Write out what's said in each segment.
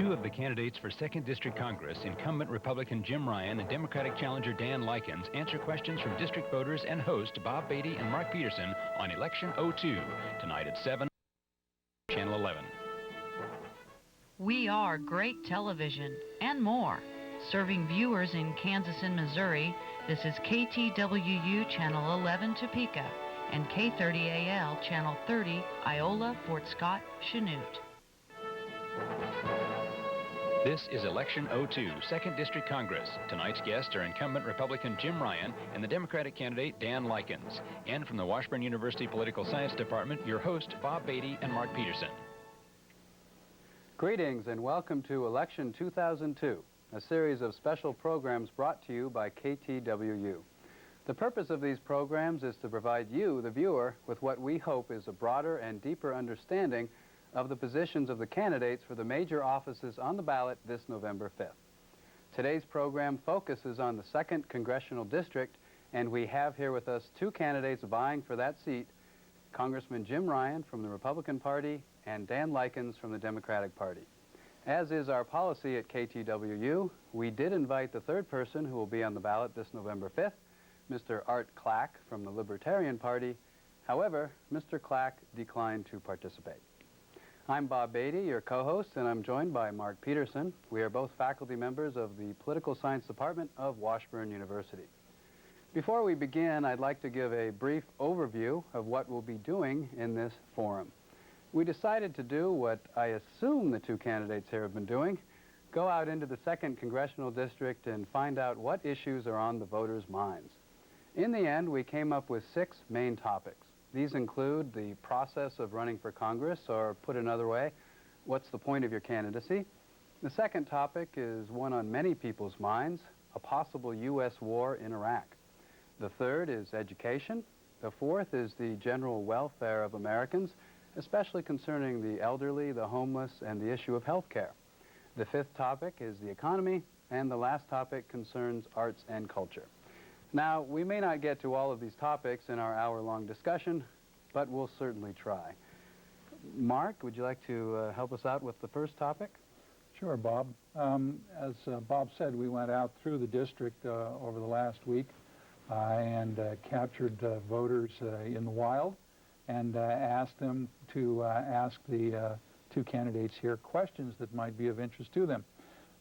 Two of the candidates for 2nd District Congress, incumbent Republican Jim Ryan and Democratic challenger Dan Lykins, answer questions from district voters and host Bob Beatty and Mark Peterson on Election 02, tonight at 7, Channel 11. We are great television and more. Serving viewers in Kansas and Missouri, this is KTWU Channel 11 Topeka and K30AL Channel 30 Iola, Fort Scott, Chanute. This is Election 02, 2nd District Congress. Tonight's guests are incumbent Republican Jim Ryan and the Democratic candidate Dan Lykins. And from the Washburn University Political Science Department, your host Bob Beatty and Mark Peterson. Greetings and welcome to Election 2002, a series of special programs brought to you by KTWU. The purpose of these programs is to provide you, the viewer, with what we hope is a broader and deeper understanding of the positions of the candidates for the major offices on the ballot this November 5th. Today's program focuses on the 2nd Congressional District, and we have here with us two candidates vying for that seat, Congressman Jim Ryan from the Republican Party and Dan Lykins from the Democratic Party. As is our policy at KTWU, we did invite the third person who will be on the ballot this November 5th, Mr. Art Clack from the Libertarian Party. However, Mr. Clack declined to participate. I'm Bob Beatty, your co-host, and I'm joined by Mark Peterson. We are both faculty members of the Political Science Department of Washburn University. Before we begin, I'd like to give a brief overview of what we'll be doing in this forum. We decided to do what I assume the two candidates here have been doing, go out into the 2nd Congressional District and find out what issues are on the voters' minds. In the end, we came up with 6 main topics. These include the process of running for Congress, or put another way, what's the point of your candidacy? The second topic is one on many people's minds, a possible U.S. war in Iraq. The third is education. The fourth is the general welfare of Americans, especially concerning the elderly, the homeless, and the issue of health care. The fifth topic is the economy, and the last topic concerns arts and culture. Now, we may not get to all of these topics in our hour-long discussion, but we'll certainly try. Mark, would you like to help us out with the first topic? Sure, Bob. As Bob said, we went out through the district over the last week and captured voters in the wild and asked them to ask the two candidates here questions that might be of interest to them.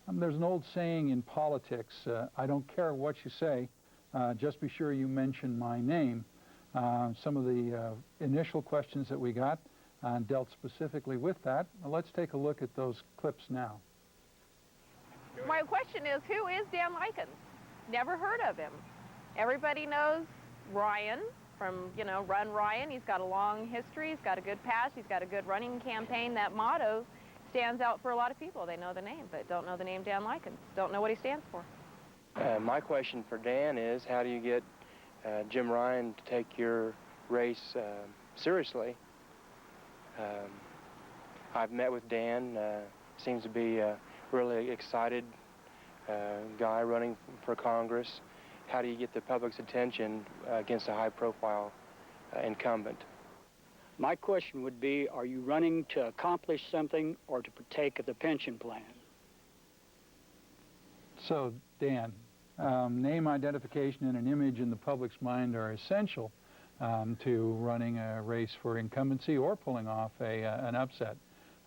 There's an old saying in politics, I don't care what you say, just be sure you mention my name. Some of the initial questions that we got dealt specifically with that. Let's take a look at those clips now. My question is, who is Dan Lykins? Never heard of him. Everybody knows Ryan from, Run Ryan. He's got a long history. He's got a good past. He's got a good running campaign. That motto stands out for a lot of people. They know the name, but don't know the name Dan Lykins. Don't know what he stands for. My question for Dan is, how do you get Jim Ryan to take your race seriously? I've met with Dan. Seems to be a really excited guy running for Congress. How do you get the public's attention against a high-profile incumbent? My question would be, are you running to accomplish something or to partake of the pension plan? So, Dan, name identification and an image in the public's mind are essential to running a race for incumbency or pulling off an upset.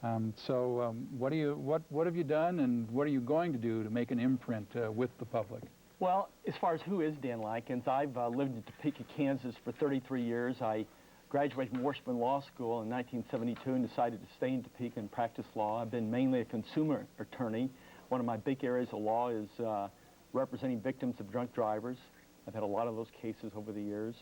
What have you done, and what are you going to do to make an imprint with the public? Well, as far as who is Dan Lykins, I've lived in Topeka, Kansas for 33 years. I graduated from Washburn Law School in 1972 and decided to stay in Topeka and practice law. I've been mainly a consumer attorney. One of my big areas of law is representing victims of drunk drivers. I've had a lot of those cases over the years.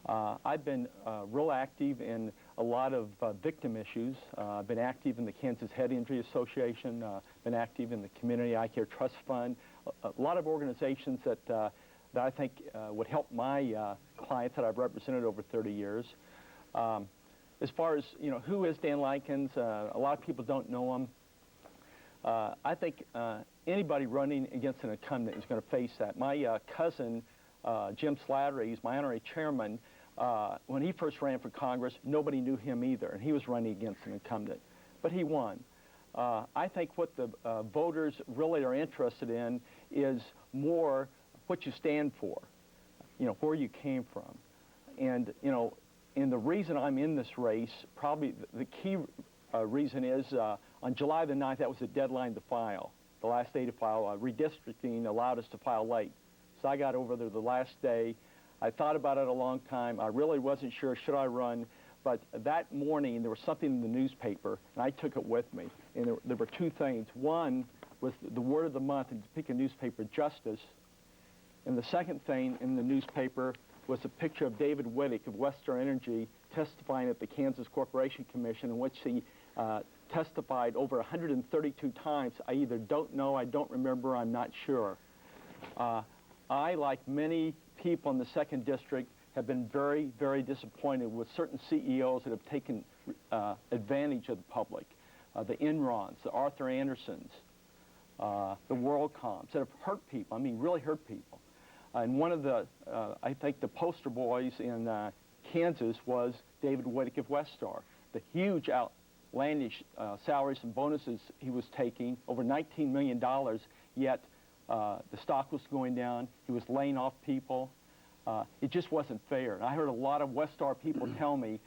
I've been real active in a lot of victim issues. I've been active in the Kansas Head Injury Association, been active in the Community Eye Care Trust Fund, a lot of organizations that I think would help my clients that I've represented over 30 years. As far as, who is Dan Lykins, a lot of people don't know him. I think anybody running against an incumbent is going to face that. My cousin, Jim Slattery, he's my honorary chairman. When he first ran for Congress, nobody knew him either, and he was running against an incumbent. But he won. I think what the voters really are interested in is more what you stand for, where you came from. And, and the reason I'm in this race, probably the key reason is on July the 9th, that was the deadline to file, the last day to file. Redistricting allowed us to file late. So I got over there the last day. I thought about it a long time. I really wasn't sure, should I run? But that morning, there was something in the newspaper, and I took it with me. And there were two things. One was the word of the month in the Topeka newspaper, Justice. And the second thing in the newspaper was a picture of David Wittick of Western Energy testifying at the Kansas Corporation Commission, in which he testified over 132 times. I either don't know, I don't remember, I'm not sure. I, like many people in the 2nd District, have been very, very disappointed with certain CEOs that have taken advantage of the public. The Enrons, the Arthur Andersons, the WorldComs, that have hurt people, I mean really hurt people. And one of the, I think the poster boys in Kansas was David Wittick of Westar. The huge outlandish salaries and bonuses he was taking, over $19 million, yet the stock was going down, he was laying off people. It just wasn't fair. And I heard a lot of Westar people tell me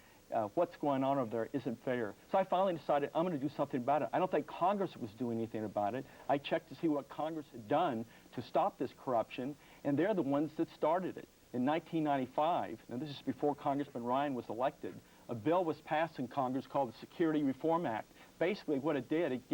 what's going on over there isn't fair. So I finally decided I'm going to do something about it. I don't think Congress was doing anything about it. I checked to see what Congress had done to stop this corruption, and they're the ones that started it. In 1995, and this is before Congressman Ryun was elected, a bill was passed in Congress called the Security Reform Act. Basically what it did, it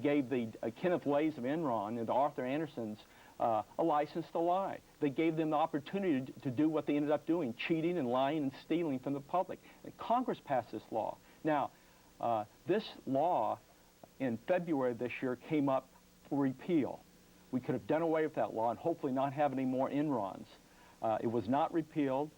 gave the Kenneth Lays of Enron and the Arthur Andersons a license to lie. They gave them the opportunity to do what they ended up doing, cheating and lying and stealing from the public. And Congress passed this law. Now, this law in February of this year came up for repeal. We could have done away with that law and hopefully not have any more Enrons. It was not repealed,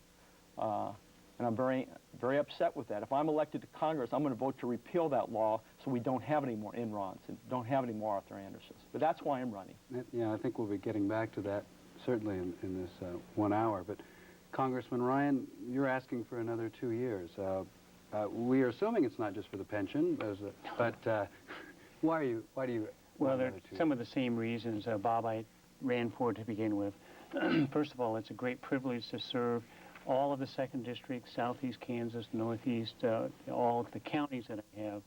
and I'm very, very upset with that. If I'm elected to Congress, I'm going to vote to repeal that law so we don't have any more Enrons and don't have any more Arthur Andersons. But that's why I'm running. Yeah, I think we'll be getting back to that, certainly in this 1 hour. But Congressman Ryun, you're asking for another 2 years. We are assuming it's not just for the pension, but why do you Well, there are some of the same reasons, Bob, I ran for to begin with. First of all, it's a great privilege to serve all of the 2nd District, Southeast Kansas, Northeast, all of the counties that I have.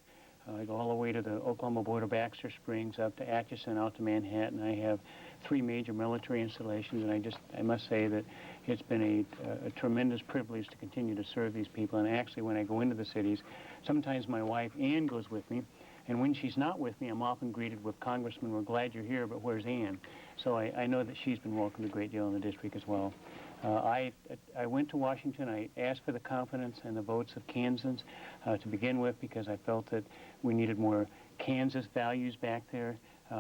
I go all the way to the Oklahoma border, Baxter Springs, up to Atchison, out to Manhattan. I have 3 major military installations, and I must say that it's been a tremendous privilege to continue to serve these people. And actually, when I go into the cities, sometimes my wife, Ann, goes with me. And when she's not with me, I'm often greeted with, "Congressman, we're glad you're here, but where's Ann?" So I know that she's been welcomed a great deal in the district as well. I went to Washington. I asked for the confidence and the votes of Kansans to begin with, because I felt that we needed more Kansas values back there,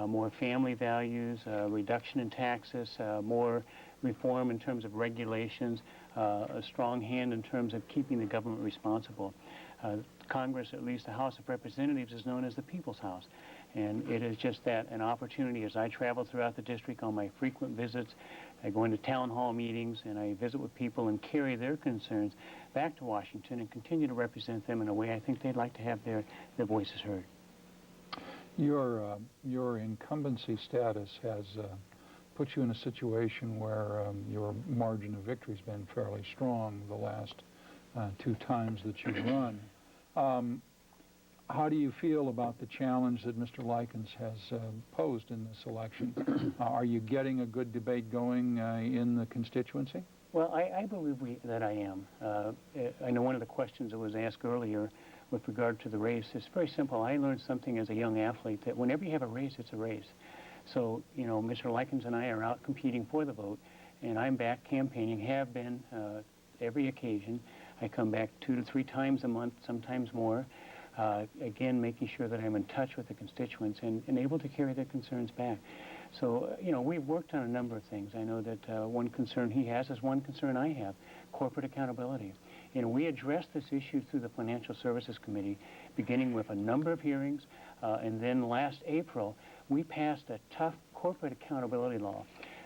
more family values, reduction in taxes, more reform in terms of regulations, a strong hand in terms of keeping the government responsible. Congress, at least the House of Representatives, is known as the People's House. And it is just that, an opportunity as I travel throughout the district on my frequent visits. I go into town hall meetings and I visit with people and carry their concerns back to Washington and continue to represent them in a way I think they'd like to have their voices heard. Your incumbency status has put you in a situation where your margin of victory has been fairly strong the last 2 times that you've run. How do you feel about the challenge that Mr. Lykins has posed in this election? Are you getting a good debate going in the constituency? Well, I believe that I am. I know one of the questions that was asked earlier with regard to the race is very simple. I learned something as a young athlete, that whenever you have a race, it's a race. So, Mr. Lykins and I are out competing for the vote, and I'm back campaigning, have been every occasion. I come back 2 to 3 times a month, sometimes more. Again, making sure that I'm in touch with the constituents and able to carry their concerns back. So, we've worked on a number of things. I know that one concern he has is one concern I have, corporate accountability. We addressed this issue through the Financial Services Committee, beginning with a number of hearings, and then last April, we passed a tough corporate accountability law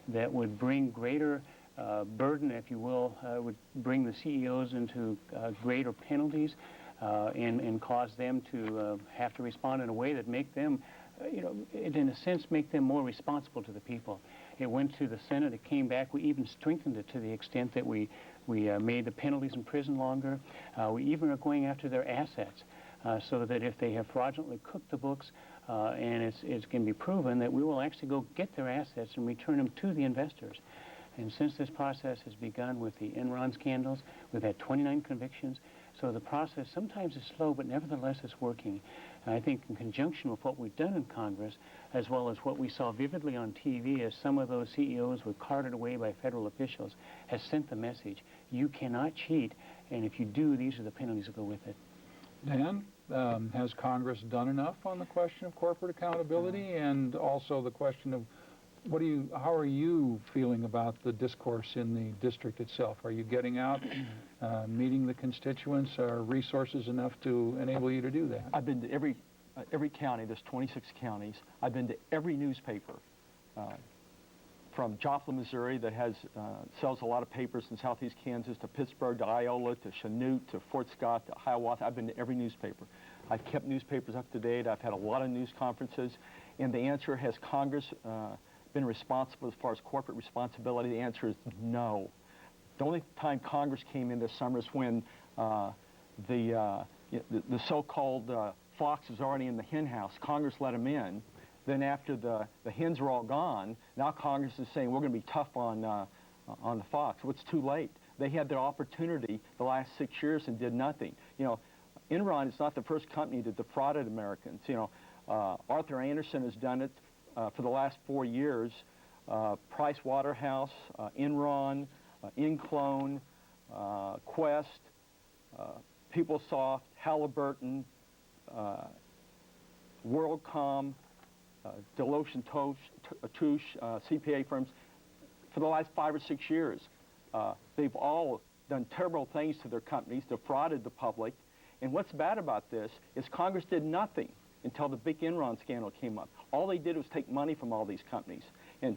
that would bring greater burden, if you will, would bring the CEOs into greater penalties. and cause them to have to respond in a way that make them, in a sense, make them more responsible to the people. It went to the Senate, it came back, we even strengthened it to the extent that we made the penalties in prison longer. We even are going after their assets, so that if they have fraudulently cooked the books and it can be proven, that we will actually go get their assets and return them to the investors. And since this process has begun with the Enron scandals, we've had 29 convictions. So the process sometimes is slow, but nevertheless it's working. And I think in conjunction with what we've done in Congress, as well as what we saw vividly on TV as some of those CEOs were carted away by federal officials, has sent the message, you cannot cheat, and if you do, these are the penalties that go with it. Dan, has Congress done enough on the question of corporate accountability and also the question of how are you feeling about the discourse in the district itself? Are you getting out, meeting the constituents? Are resources enough to enable you to do that? I've been to every county. There's 26 counties. I've been to every newspaper, from Joplin, Missouri, that sells a lot of papers in southeast Kansas, to Pittsburgh, to Iola, to Chanute, to Fort Scott, to Hiawatha. I've been to every newspaper. I've kept newspapers up to date. I've had a lot of news conferences. And the answer, has Congress been responsible as far as corporate responsibility? The answer is no. The only time Congress came in this summer is when the so-called fox was already in the hen house. Congress let them in. Then after the hens were all gone, now Congress is saying we're going to be tough on the fox. Well, it's too late. They had their opportunity the last 6 years and did nothing. Enron is not the first company that defrauded Americans. Arthur Andersen has done it for the last 4 years. Price Waterhouse, Enron, Inclone, Quest, PeopleSoft, Halliburton, WorldCom, Deloitte and Touche, CPA firms, for the last 5 or 6 years. They've all done terrible things to their companies, defrauded the public. And what's bad about this is Congress did nothing until the big Enron scandal came up. All they did was take money from all these companies. And,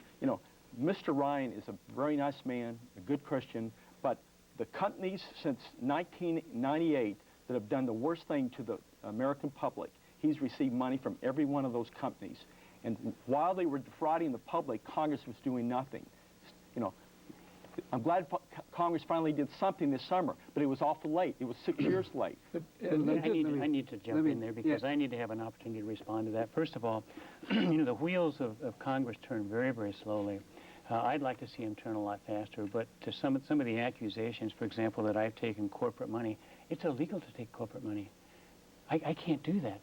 Mr. Ryan is a very nice man, a good Christian, but the companies since 1998 that have done the worst thing to the American public, he's received money from every one of those companies. And while they were defrauding the public, Congress was doing nothing. I'm glad Congress finally did something this summer, but it was awful late. It was 6 years late. I need to jump in there because I need to have an opportunity to respond to that. First of all, the wheels of Congress turn very, very slowly. I'd like to see them turn a lot faster, but to some of the accusations, for example, that I've taken corporate money, it's illegal to take corporate money. I can't do that.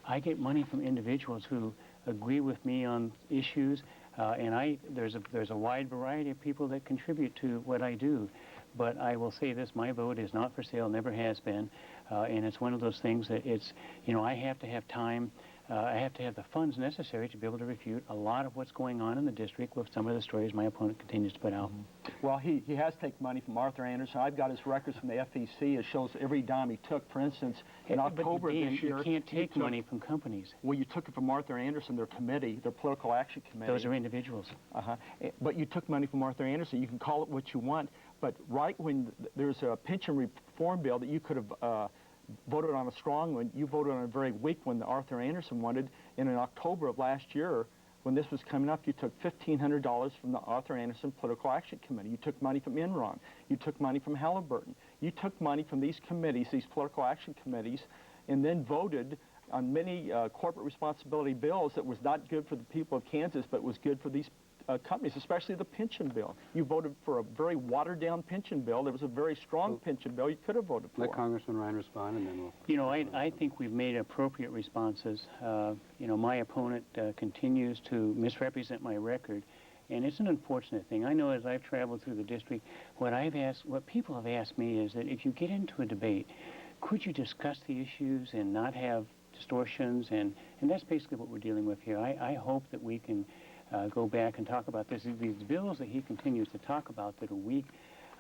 I get money from individuals who agree with me on issues, and there's a wide variety of people that contribute to what I do. But I will say this, my vote is not for sale, never has been, and it's one of those things that I have to have time, I have to have the funds necessary to be able to refute a lot of what's going on in the district with some of the stories my opponent continues to put out. Well, he has taken money from Arthur Andersen. I've got his records from the FEC. It shows every dime he took. For instance, in October of this year, you can't take money from companies. Well, you took it from Arthur Andersen, their committee, their political action committee. Those are individuals. But you took money from Arthur Andersen. You can call it what you want, but right when there's a pension reform bill that you could have voted on a strong one, you voted on a very weak one that Arthur Andersen wanted. And in October of last year, when this was coming up, you took $1,500 from the Arthur Andersen Political Action Committee. You took money from Enron. You took money from Halliburton. You took money from these committees, these political action committees, and then voted on many corporate responsibility bills that was not good for the people of Kansas, but was good for these companies, especially the pension bill. You voted for a very watered-down pension bill. There was a very strong pension bill you could have voted for. Let Congressman Ryan respond, and then we'll... I think we've made appropriate responses. My opponent continues to misrepresent my record, and it's an unfortunate thing. I know as I've traveled through the district, what people have asked me is that if you get into a debate, could you discuss the issues and not have distortions? And that's basically what we're dealing with here. I hope that we can go back and talk about this. These bills that he continues to talk about that are weak,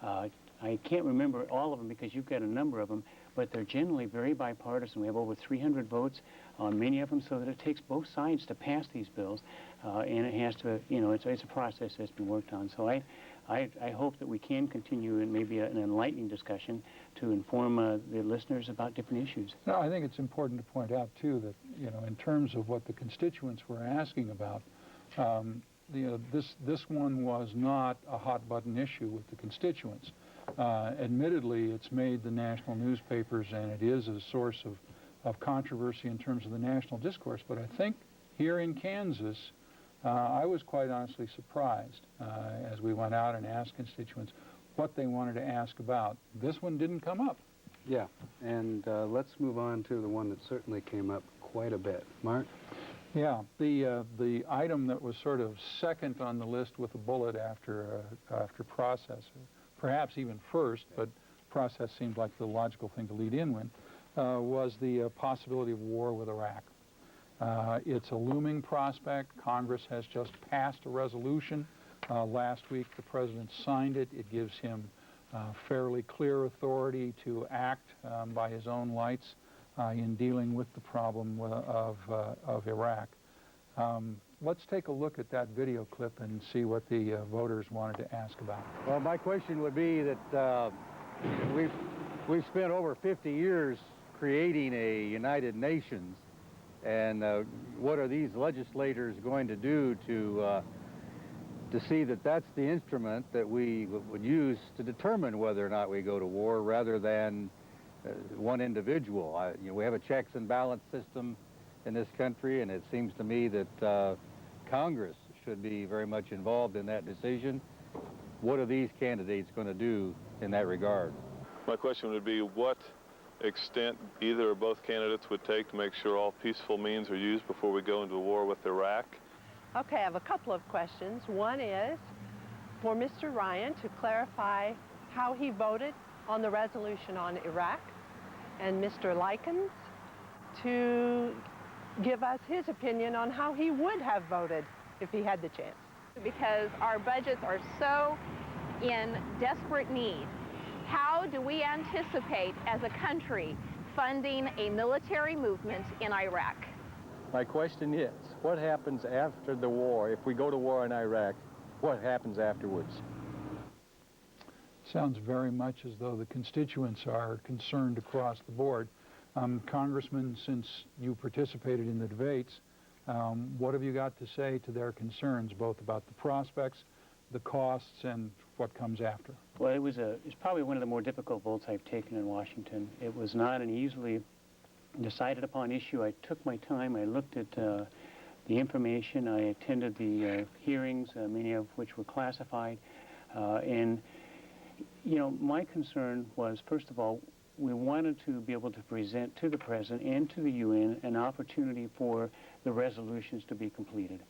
I can't remember all of them because you've got a number of them, but they're generally very bipartisan. We have over 300 votes on many of them, so that it takes both sides to pass these bills, and it has to, it's a process that's been worked on. So I hope that we can continue in maybe an enlightening discussion to inform the listeners about different issues. No, I think it's important to point out, too, that, you know, in terms of what the constituents were asking about, you know, this one was not a hot-button issue with the constituents. Admittedly, it's made the national newspapers, and it is a source of controversy in terms of the national discourse. But I think here in Kansas, I was quite honestly surprised as we went out and asked constituents what they wanted to ask about. This one didn't come up. Yeah, and let's move on to the one that certainly came up quite a bit. Mark? Yeah, the item that was sort of second on the list with a bullet after process, perhaps even first, but process seemed like the logical thing to lead in with, was the possibility of war with Iraq. It's a looming prospect. Congress has just passed a resolution. Last week, the President signed it. It gives him fairly clear authority to act by his own lights in dealing with the problem of Iraq. Let's take a look at that video clip and see what the voters wanted to ask about. Well, my question would be that we've spent over 50 years creating a United Nations, and what are these legislators going to do to see that that's the instrument that we would use to determine whether or not we go to war, rather than one individual? You know, we have a checks and balance system in this country, and it seems to me that Congress should be very much involved in that decision. What are these candidates going to do in that regard? My question would be what extent either or both candidates would take to make sure all peaceful means are used before we go into a war with Iraq. Okay, I have a couple of questions. One is for Mr. Ryan to clarify how he voted on the resolution on Iraq, and Mr. Lykins to give us his opinion on how he would have voted if he had the chance. Because our budgets are so in desperate need, how do we anticipate as a country funding a military movement in Iraq? My question is, what happens after the war? If we go to war in Iraq, what happens afterwards? Sounds very much as though the constituents are concerned across the board. Congressman, since you participated in the debates, what have you got to say to their concerns, both about the prospects, the costs, and what comes after? Well, it's probably one of the more difficult votes I've taken in Washington. It was not an easily decided upon issue. I took my time. I looked at the information. I attended the hearings, many of which were classified. And, you know, my concern was, first of all, we wanted to be able to present to the President and to the UN an opportunity for the resolutions to be completed.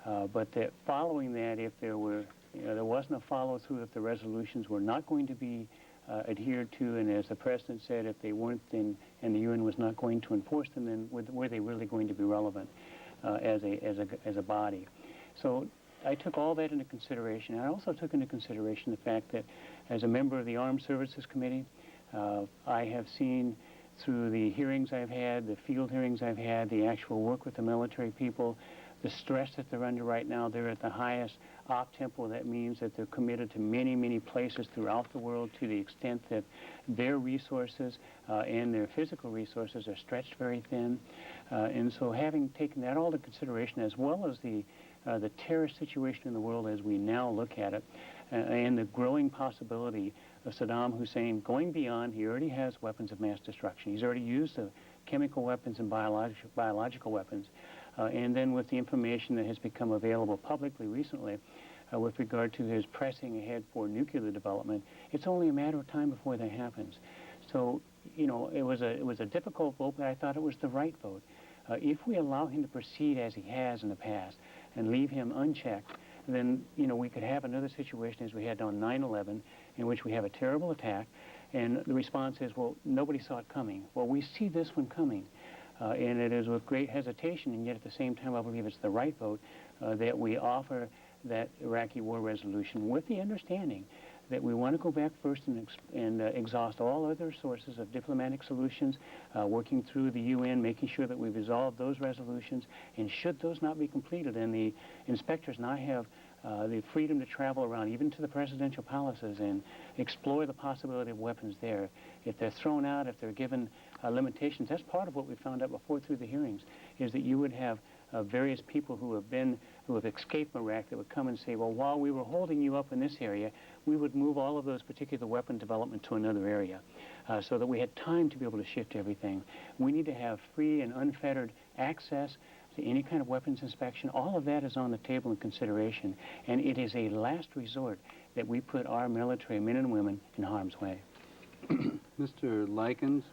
But that following that, if there wasn't a follow-through, if the resolutions were not going to be adhered to, and as the President said, if they weren't, then, and the UN was not going to enforce them, then were they really going to be relevant as a body? So I took all that into consideration. I also took into consideration the fact that as a member of the Armed Services Committee, I have seen through the hearings I've had, the field hearings I've had, the actual work with the military people, the stress that they're under right now. They're at the highest op-tempo. That means that they're committed to many, many places throughout the world, to the extent that their resources and their physical resources are stretched very thin. And so having taken that all into consideration, as well as the terrorist situation in the world as we now look at it, and the growing possibility of Saddam Hussein going beyond, he already has weapons of mass destruction. He's already used the chemical weapons and biological weapons. And then with the information that has become available publicly recently with regard to his pressing ahead for nuclear development, it's only a matter of time before that happens. So, you know, it was a difficult vote, but I thought it was the right vote. If we allow him to proceed as he has in the past and leave him unchecked, then, you know, we could have another situation as we had on 9/11, in which we have a terrible attack, and the response is, well, nobody saw it coming. Well, we see this one coming, and it is with great hesitation, and yet at the same time I believe it's the right vote that we offer that Iraqi war resolution, with the understanding that we want to go back first and exhaust all other sources of diplomatic solutions, working through the UN, making sure that we resolve those resolutions, and should those not be completed, and the inspectors now have the freedom to travel around, even to the presidential palaces, and explore the possibility of weapons there. If they're thrown out, if they're given limitations, that's part of what we found out before through the hearings, is that you would have various people who have escaped from Iraq that would come and say, well, while we were holding you up in this area, we would move all of those particular weapon development to another area, so that we had time to be able to shift everything. We need to have free and unfettered access to any kind of weapons inspection. All of that is on the table in consideration, and it is a last resort that we put our military men and women in harm's way. Mr. Lykins,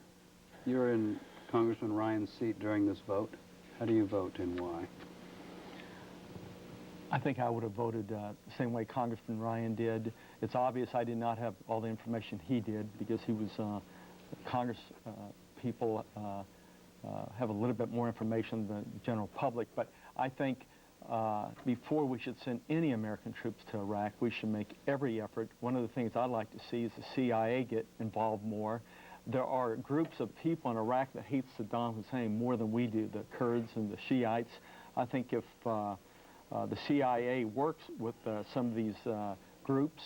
you're in Congressman Ryan's seat during this vote. How do you vote and why? I think I would have voted the same way Congressman Ryan did. It's obvious I did not have all the information he did, because he was Congress people have a little bit more information than the general public. But I think before we should send any American troops to Iraq, we should make every effort. One of the things I'd like to see is the CIA get involved more. There are groups of people in Iraq that hate Saddam Hussein more than we do, the Kurds and the Shiites. I think if the CIA works with some of these groups,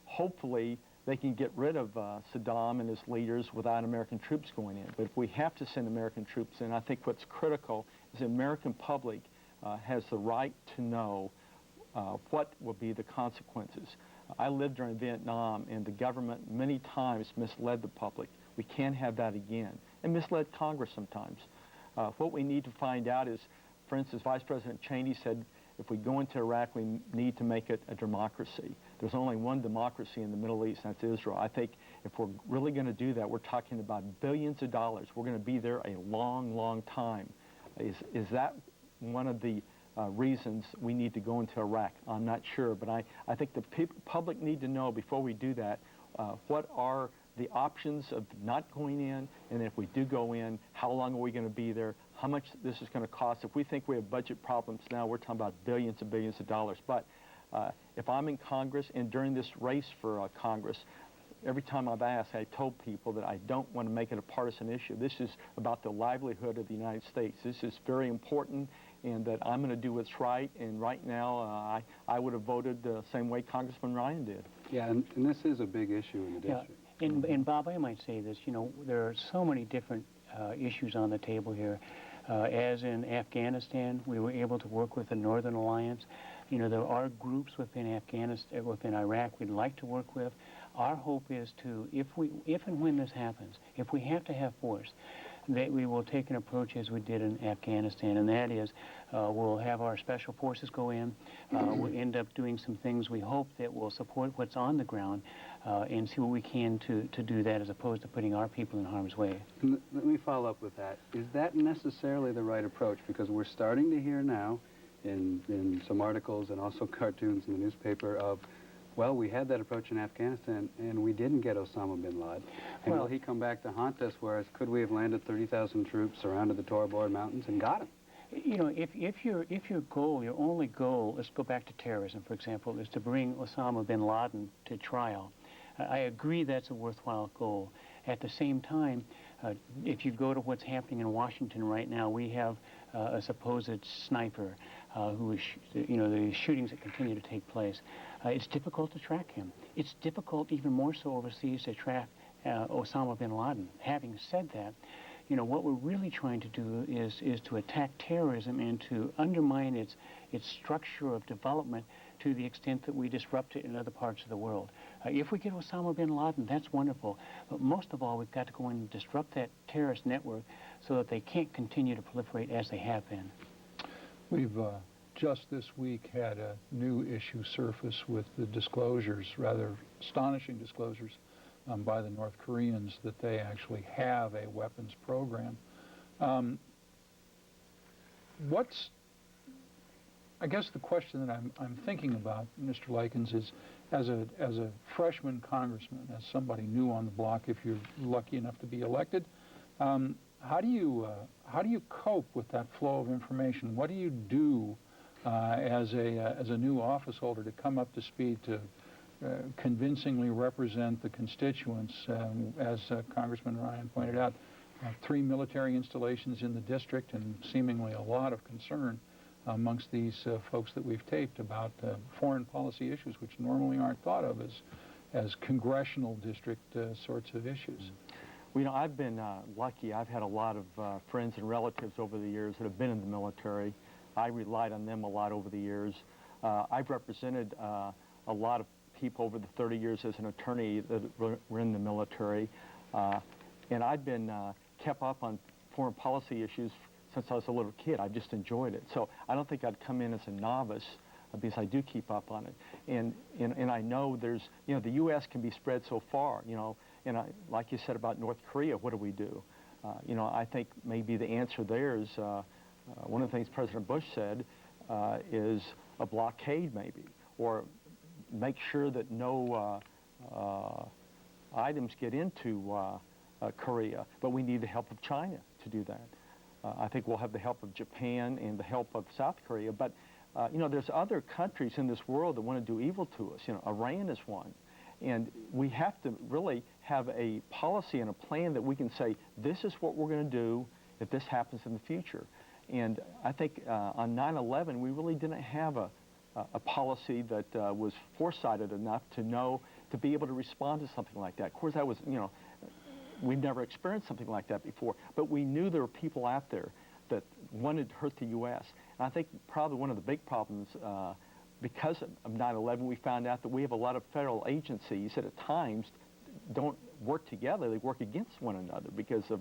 hopefully they can get rid of Saddam and his leaders without American troops going in. But if we have to send American troops in, I think what's critical is the American public has the right to know what will be the consequences. I lived during Vietnam, and the government many times misled the public. We can't have that again, and misled Congress sometimes. What we need to find out is, for instance, Vice President Cheney said, if we go into Iraq, we need to make it a democracy. There's only one democracy in the Middle East, and that's Israel. I think if we're really going to do that, we're talking about billions of dollars. We're going to be there a long, long time. Is that one of the reasons we need to go into Iraq? I'm not sure, but I think the public need to know before we do that what are the options of not going in, and if we do go in, how long are we going to be there, how much this is going to cost. If we think we have budget problems now, we're talking about billions and billions of dollars. But if I'm in Congress, and during this race for Congress, every time I've asked, I told people that I don't want to make it a partisan issue. This is about the livelihood of the United States. This is very important, and that I'm going to do what's right. And right now, I would have voted the same way Congressman Ryan did. Yeah, and this is a big issue in the district. And Bob, I might say this, you know, there are so many different issues on the table here. As in Afghanistan, we were able to work with the Northern Alliance. You know, there are groups within Afghanistan, within Iraq we'd like to work with. Our hope is to, if and when this happens, if we have to have force, that we will take an approach as we did in Afghanistan, and that is we'll have our special forces go in. We'll end up doing some things we hope that will support what's on the ground and see what we can to do that, as opposed to putting our people in harm's way. Let me follow up with that. Is that necessarily the right approach? Because we're starting to hear now in some articles and also cartoons in the newspaper of, well, we had that approach in Afghanistan, and we didn't get Osama bin Laden. And well, will he come back to haunt us, whereas could we have landed 30,000 troops, surrounded the Tora Bora Mountains, and got him? You know, if your goal, your only goal, let's go back to terrorism, for example, is to bring Osama bin Laden to trial, I agree that's a worthwhile goal. At the same time, if you go to what's happening in Washington right now, we have a supposed sniper who is, you know, the shootings that continue to take place. It's difficult to track him. It's difficult, even more so overseas, to track Osama bin Laden. Having said that, you know, what we're really trying to do is to attack terrorism and to undermine its structure of development to the extent that we disrupt it in other parts of the world. If we get Osama bin Laden, that's wonderful. But most of all, we've got to go in and disrupt that terrorist network so that they can't continue to proliferate as they have been. We've just this week had a new issue surface with the disclosures, rather astonishing disclosures, by the North Koreans that they actually have a weapons program. I guess the question that I'm thinking about, Mr. Lykins, is as a freshman congressman, as somebody new on the block, if you're lucky enough to be elected, how do you cope with that flow of information? What do you do as a new office holder to come up to speed, to convincingly represent the constituents. As Congressman Ryan pointed out, 3 military installations in the district, and seemingly a lot of concern amongst these folks that we've taped about foreign policy issues, which normally aren't thought of as congressional district sorts of issues. Well, you know, I've been lucky. I've had a lot of friends and relatives over the years that have been in the military. I relied on them a lot over the years. I've represented a lot of people over the 30 years as an attorney that were in the military. And I've been kept up on foreign policy issues since I was a little kid. I just enjoyed it. So I don't think I'd come in as a novice because I do keep up on it. And I know there's, you know, the U.S. can be spread so far, you know, and like you said about North Korea, what do we do? You know, I think maybe the answer there is one of the things President Bush said is a blockade maybe, or make sure that no items get into Korea, but we need the help of China to do that. I think we'll have the help of Japan and the help of South Korea, but you know, there's other countries in this world that want to do evil to us. You know, Iran is one. And we have to really have a policy and a plan that we can say, this is what we're going to do if this happens in the future. And I think on 9/11, we really didn't have a policy that was foresighted enough to know, to be able to respond to something like that. Of course, that was, you know, we've never experienced something like that before, but we knew there were people out there that wanted to hurt the U.S. And I think probably one of the big problems because of 9/11, we found out that we have a lot of federal agencies that at times don't work together. They work against one another because of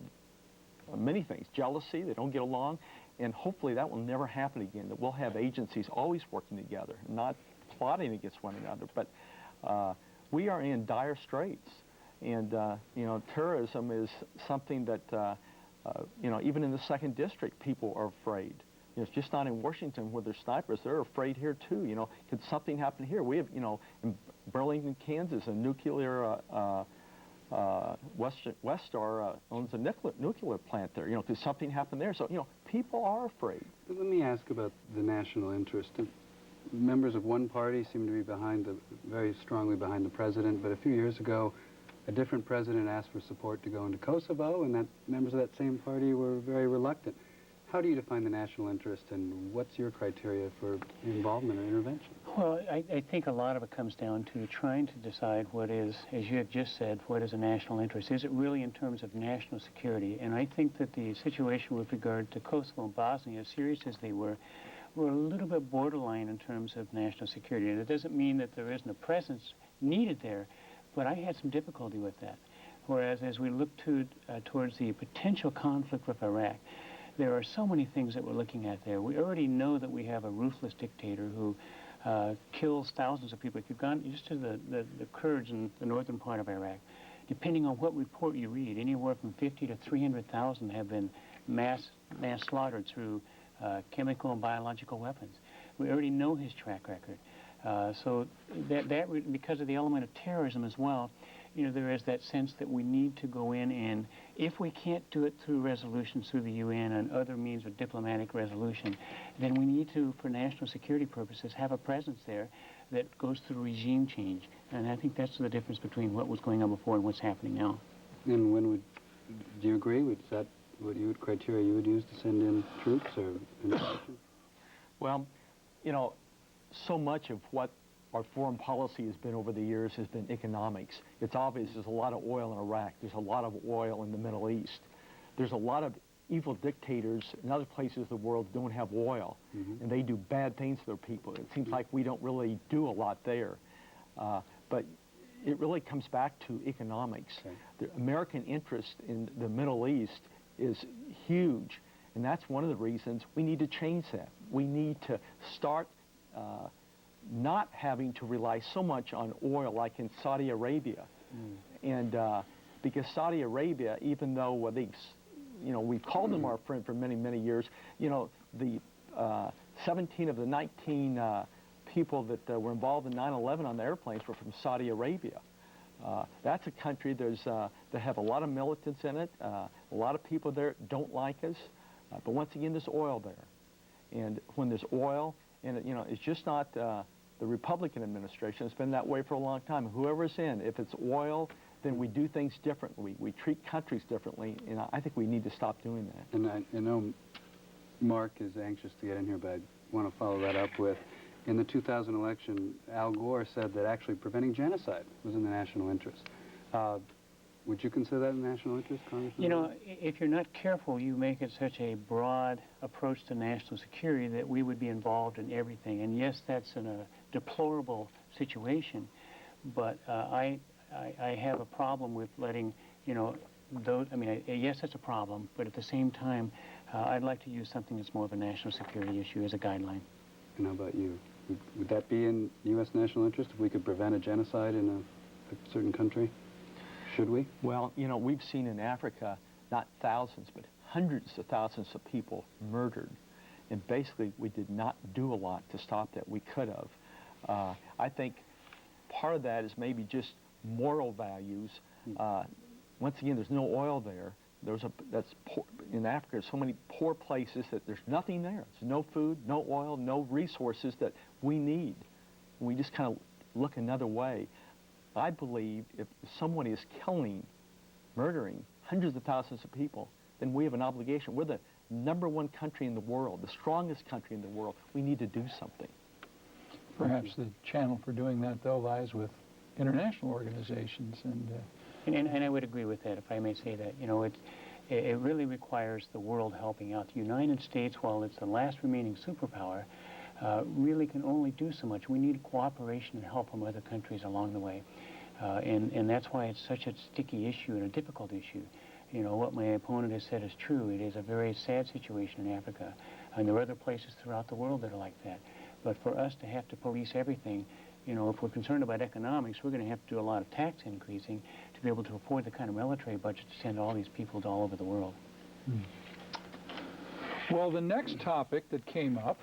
many things. Jealousy, they don't get along, and hopefully that will never happen again, that we'll have agencies always working together, not plotting against one another. But we are in dire straits, and you know, terrorism is something that you know, even in the 2nd District, people are afraid. You know, it's just not in Washington where there's snipers. They're afraid here too. You know, could something happen here? We have, you know, in Burlington, Kansas, a nuclear Westar owns a nuclear plant there. You know, could something happen there? So, you know, people are afraid. But let me ask about the national interest. Members of one party seem to be very strongly behind the president, but a few years ago, a different president asked for support to go into Kosovo, and members of that same party were very reluctant. How do you define the national interest, and what's your criteria for involvement or intervention? Well, I think a lot of it comes down to trying to decide what is, as you have just said, what is a national interest. Is it really in terms of national security? And I think that the situation with regard to Kosovo and Bosnia, as serious as they were a little bit borderline in terms of national security. And it doesn't mean that there isn't a presence needed there, but I had some difficulty with that. Whereas as we look towards the potential conflict with Iraq, there are so many things that we're looking at there. We already know that we have a ruthless dictator who kills thousands of people. If you've gone just to the Kurds in the northern part of Iraq, depending on what report you read, anywhere from 50 to 300,000 have been mass slaughtered through chemical and biological weapons. We already know his track record. So that because of the element of terrorism as well, you know, there is that sense that we need to go in, and if we can't do it through resolutions through the UN and other means of diplomatic resolution, then we need to, for national security purposes, have a presence there that goes through regime change. And I think that's the difference between what was going on before and what's happening now. And do you agree? Is that what criteria you would use to send in troops or intervention? Well, you know, so much of what our foreign policy has been over the years has been economics. It's obvious there's a lot of oil in Iraq. There's a lot of oil in the Middle East. There's a lot of evil dictators in other places of the world don't have oil, and they do bad things to their people. It seems like we don't really do a lot there. But it really comes back to economics. Okay. The American interest in the Middle East is huge, and that's one of the reasons we need to change that. We need to start not having to rely so much on oil like in Saudi Arabia. And because Saudi Arabia, even though they've, you know, we've called them our friend for many, many years, you know, the 17 of the 19 people that were involved in 9/11 on the airplanes were from Saudi Arabia. That's a country that have a lot of militants in it. A lot of people there don't like us. But once again, there's oil there. And when there's oil, and you know, it's just not the the Republican administration. It's been that way for a long time. Whoever's in, if it's oil, then we do things differently. We treat countries differently, and I think we need to stop doing that. And I know Mark is anxious to get in here, but I want to follow that up with, in the 2000 election, Al Gore said that actually preventing genocide was in the national interest. Would you consider that in the national interest, Congressman? You know, if you're not careful, you make it such a broad approach to national security that we would be involved in everything. And yes, that's in a deplorable situation, but I have a problem with letting, you know, those, I mean, yes, that's a problem, but at the same time, I'd like to use something that's more of a national security issue as a guideline. And how about you? Would that be in U.S. national interest if we could prevent a genocide in a certain country? Should we? Well, you know, we've seen in Africa, not thousands, but hundreds of thousands of people murdered. And basically, we did not do a lot to stop that. We could have. I think part of that is maybe just moral values. Once again, there's no oil there. That's poor, in Africa, there's so many poor places that there's nothing there. There's no food, no oil, no resources that we need. We just kind of look another way. I believe if someone is killing, murdering hundreds of thousands of people, then we have an obligation. We're the #1 country in the world, the strongest country in the world. We need to do something. Perhaps the channel for doing that, though, lies with international organizations. And I would agree with that, if I may say that. You know, it really requires the world helping out. The United States, while it's the last remaining superpower, really can only do so much. We need cooperation and help from other countries along the way. And that's why it's such a sticky issue and a difficult issue. You know, what my opponent has said is true. It is a very sad situation in Africa. And there are other places throughout the world that are like that. But for us to have to police everything, you know, if we're concerned about economics, we're going to have to do a lot of tax increasing to be able to afford the kind of military budget to send all these people to all over the world. Well, the next topic that came up,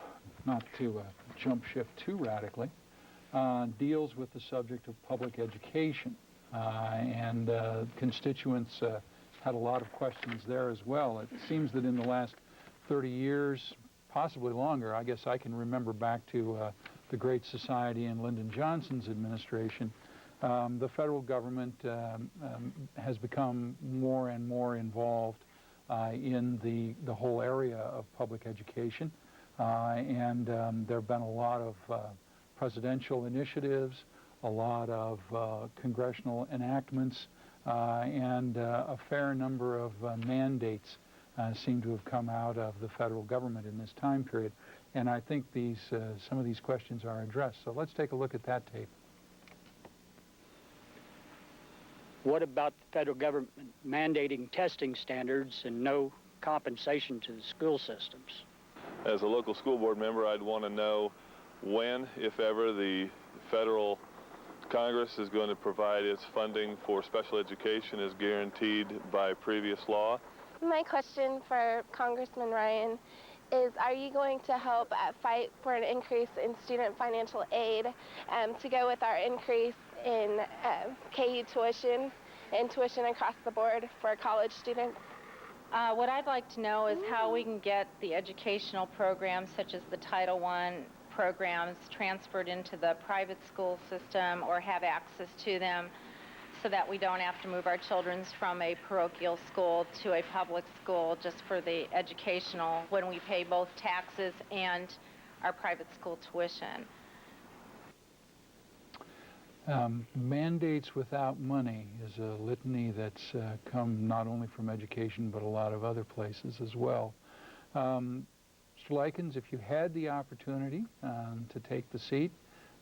not to jump ship too radically, deals with the subject of public education. And constituents had a lot of questions there as well. It seems that in the last 30 years, possibly longer, I guess I can remember back to the Great Society and Lyndon Johnson's administration, the federal government has become more and more involved in the whole area of public education. And there have been a lot of presidential initiatives, a lot of congressional enactments, and a fair number of mandates seem to have come out of the federal government in this time period. And I think some of these questions are addressed. So let's take a look at that tape. What about the federal government mandating testing standards and no compensation to the school systems? As a local school board member, I'd want to know when, if ever, the federal Congress is going to provide its funding for special education as guaranteed by previous law. My question for Congressman Ryan is, are you going to help fight for an increase in student financial aid to go with our increase in KU tuition and tuition across the board for college students? What I'd like to know is how we can get the educational programs such as the Title I programs transferred into the private school system or have access to them so that we don't have to move our children from a parochial school to a public school just for the educational when we pay both taxes and our private school tuition. Mandates without money is a litany that's come not only from education but a lot of other places as well. Mr. Lykins, if you had the opportunity to take the seat,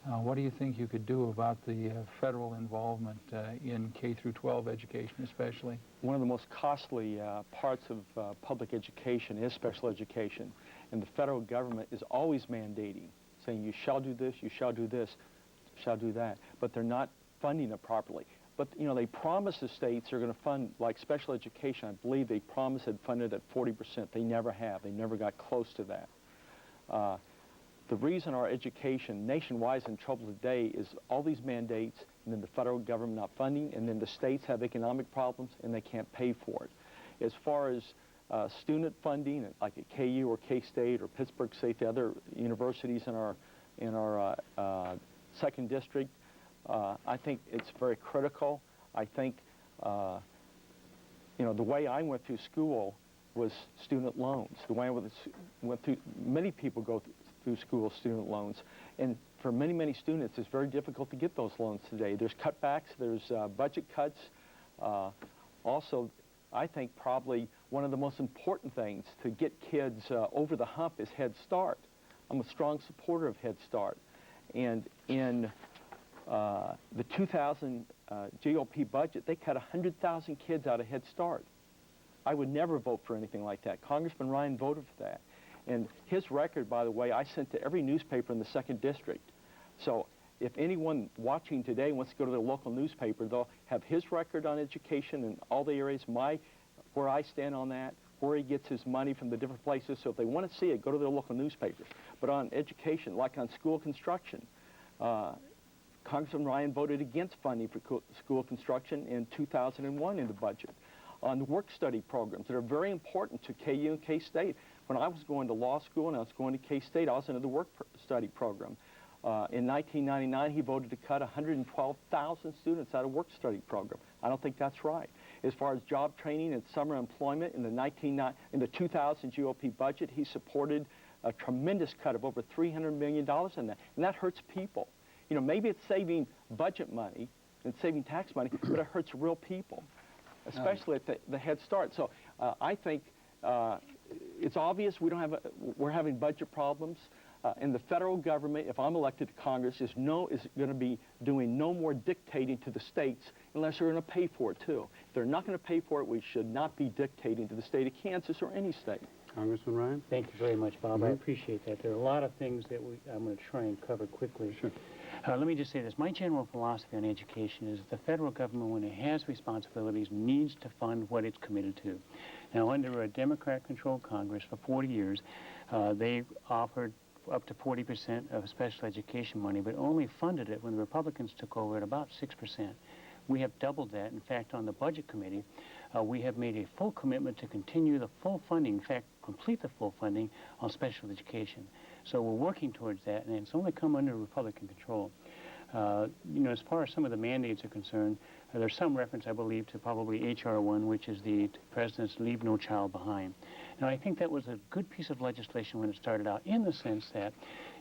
what do you think you could do about the federal involvement in K-12 education especially? One of the most costly parts of public education is special education. And the federal government is always mandating, saying you shall do this, you shall do this, shall do that. But they're not funding it properly. But, you know, they promise the states they're going to fund, like special education, I believe they promised they'd fund it at 40%. They never have. They never got close to that. The reason our education nationwide is in trouble today is all these mandates and then the federal government not funding, and then the states have economic problems and they can't pay for it. As far as student funding, like at KU or K-State or Pittsburgh State, the other universities in our 2nd District. I think it's very critical. I think, you know, the way I went through school was student loans. The way I went through, many people go through school student loans. And for many, many students, it's very difficult to get those loans today. There's cutbacks, there's budget cuts. Also, I think probably one of the most important things to get kids over the hump is Head Start. I'm a strong supporter of Head Start. And in the 2000 GOP budget, they cut 100,000 kids out of Head Start. I would never vote for anything like that. Congressman Ryan voted for that. And his record, by the way, I sent to every newspaper in the 2nd District. So if anyone watching today wants to go to their local newspaper, they'll have his record on education in all the areas, where I stand on that, where he gets his money from the different places. So if they want to see it, go to their local newspapers. But on education, like on school construction, Congressman Ryan voted against funding for school construction in 2001 in the budget. On the work-study programs that are very important to KU and K-State. When I was going to law school and I was going to K-State, I was into the work-study program. In 1999, he voted to cut 112,000 students out of work-study program. I don't think that's right. As far as job training and summer employment, in the 2000 GOP budget, he supported a tremendous cut of over $300 million in that. And that hurts people. You know, maybe it's saving budget money and saving tax money, but it hurts real people, especially at the Head Start. So I think it's obvious we're having budget problems. And the federal government, if I'm elected to Congress, is going to be doing no more dictating to the states unless they're going to pay for it, too. If they're not going to pay for it, we should not be dictating to the state of Kansas or any state. Congressman Ryan? Thank you very much, Bob. I appreciate that. There are a lot of things that I'm going to try and cover quickly. Sure. Let me just say this. My general philosophy on education is that the federal government, when it has responsibilities, needs to fund what it's committed to. Now, under a Democrat-controlled Congress for 40 years, they offered up to 40% of special education money, but only funded it when the Republicans took over at about 6%. We have doubled that. In fact, on the Budget Committee, we have made a full commitment to continue the full funding, in fact, complete the full funding on special education. So we're working towards that, and it's only come under Republican control. You know, as far as some of the mandates are concerned, there's some reference, I believe, to probably H.R. 1, which is the President's Leave No Child Behind. Now, I think that was a good piece of legislation when it started out, in the sense that,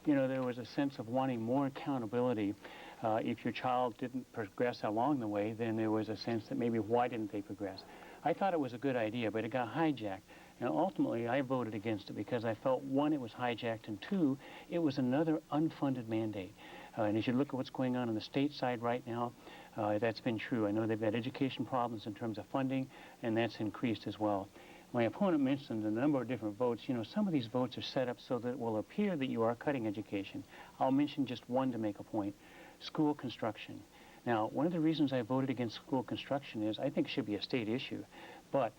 you know, there was a sense of wanting more accountability. If your child didn't progress along the way, then there was a sense that maybe why didn't they progress? I thought it was a good idea, but it got hijacked. And ultimately, I voted against it because I felt, one, it was hijacked, and two, it was another unfunded mandate. And as you look at what's going on the state side right now, that's been true. I know they've had education problems in terms of funding, and that's increased as well. My opponent mentioned a number of different votes. You know, some of these votes are set up so that it will appear that you are cutting education. I'll mention just one to make a point. School construction. Now, one of the reasons I voted against school construction is I think it should be a state issue, but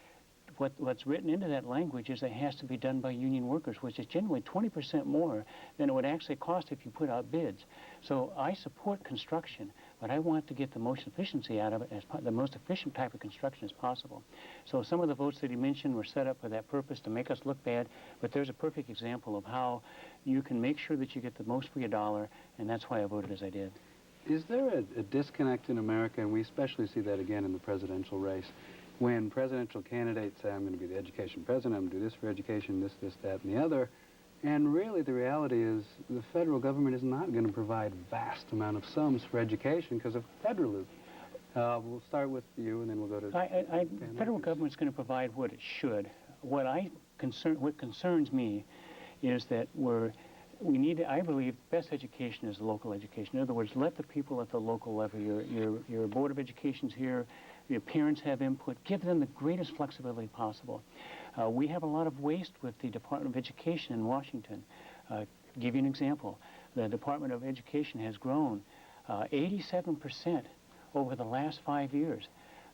what's written into that language is that it has to be done by union workers, which is generally 20% more than it would actually cost if you put out bids. So I support construction, but I want to get the most efficiency out of it, as the most efficient type of construction as possible. So some of the votes that he mentioned were set up for that purpose, to make us look bad, but there's a perfect example of how you can make sure that you get the most for your dollar, and that's why I voted as I did. Is there a disconnect in America, and we especially see that again in the presidential race, when presidential candidates say, I'm going to be the education president, I'm going to do this for education, this, that, and the other, and really the reality is the federal government is not going to provide vast amount of sums for education because of federalism. We'll start with you, and then we'll go to... The federal government's going to provide what it should. What concerns me is that we need, I believe, best education is local education. In other words, let the people at the local level, your Board of Education's here, your parents have input, give them the greatest flexibility possible. We have a lot of waste with the Department of Education in Washington. Give you an example. The Department of Education has grown 87% over the last 5 years.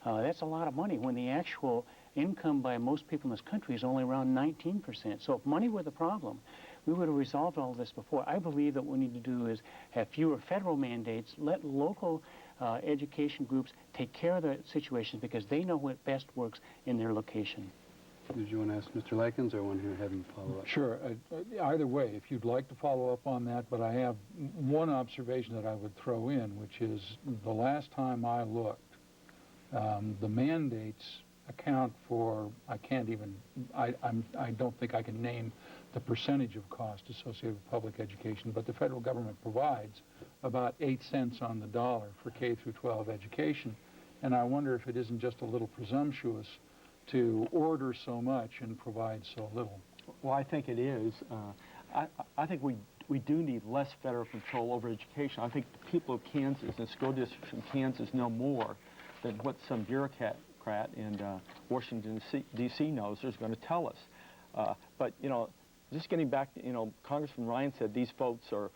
That's a lot of money when the actual income by most people in this country is only around 19%. So if money were the problem, we would have resolved all this before. I believe that what we need to do is have fewer federal mandates, let local education groups take care of the situations because they know what best works in their location. Did you want to ask Mr. Lykins or want to have him follow up? Sure. Either way, if you'd like to follow up on that, but I have one observation that I would throw in, which is the last time I looked, the mandates account for, I don't think I can name the percentage of cost associated with public education, but the federal government provides about 8 cents on the dollar for K through 12 education. And I wonder if it isn't just a little presumptuous to order so much and provide so little. Well, I think it is. I think we do need less federal control over education. I think the people of Kansas and school districts in Kansas know more than what some bureaucrat in Washington, D.C. knows is going to tell us. But, you know, just getting back, you know, Congressman Ryan said these votes are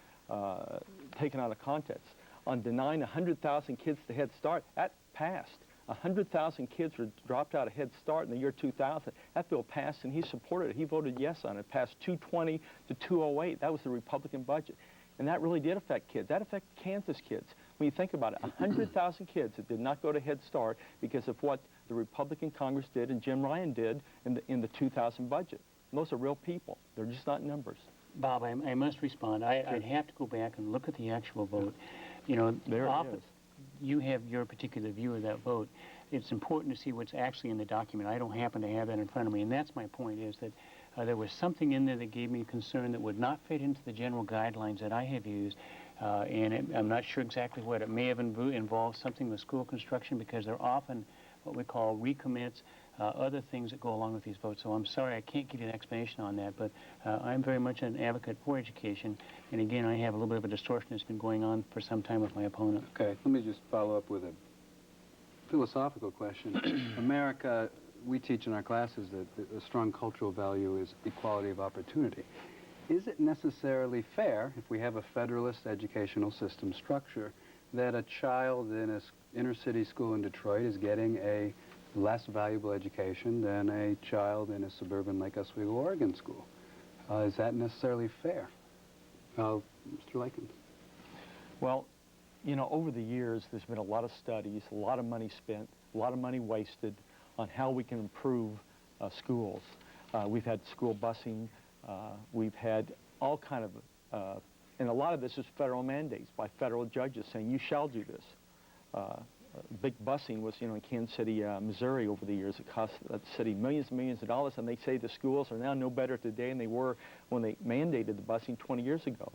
taken out of context. On denying 100,000 kids to Head Start, that passed. 100,000 kids were dropped out of Head Start in the year 2000. That bill passed, and he supported it. He voted yes on it. It passed 220 to 208. That was the Republican budget. And that really did affect kids. That affected Kansas kids. When you think about it, 100,000 kids that did not go to Head Start because of what the Republican Congress did and Jim Ryan did in the 2000 budget. And those are real people. They're just not numbers. Bob, I must respond. I'd have to go back and look at the actual vote. You know, there it is. You have your particular view of that vote. It's important to see what's actually in the document. I don't happen to have that in front of me, and that's my point, is that there was something in there that gave me concern that would not fit into the general guidelines that I have used, and I'm not sure exactly what. It may have involved something with school construction, because they're often what we call recommits, other things that go along with these votes. So I'm sorry I can't give you an explanation on that, but I'm very much an advocate for education. And again, I have a little bit of a distortion that's been going on for some time with my opponent. Okay, let me just follow up with a philosophical question. America, we teach in our classes that a strong cultural value is equality of opportunity. Is it necessarily fair, if we have a federalist educational system structure, that a child in an inner city school in Detroit is getting a less valuable education than a child in a suburban Lake Oswego, Oregon school? Is that necessarily fair? Mr. Lykins. Well, you know, over the years, there's been a lot of studies, a lot of money spent, a lot of money wasted on how we can improve schools. We've had school busing. We've had all kind of, and a lot of this is federal mandates by federal judges saying, you shall do this. Big busing was, you know, in Kansas City, Missouri over the years. It cost that city millions and millions of dollars, and they say the schools are now no better today than they were when they mandated the busing 20 years ago.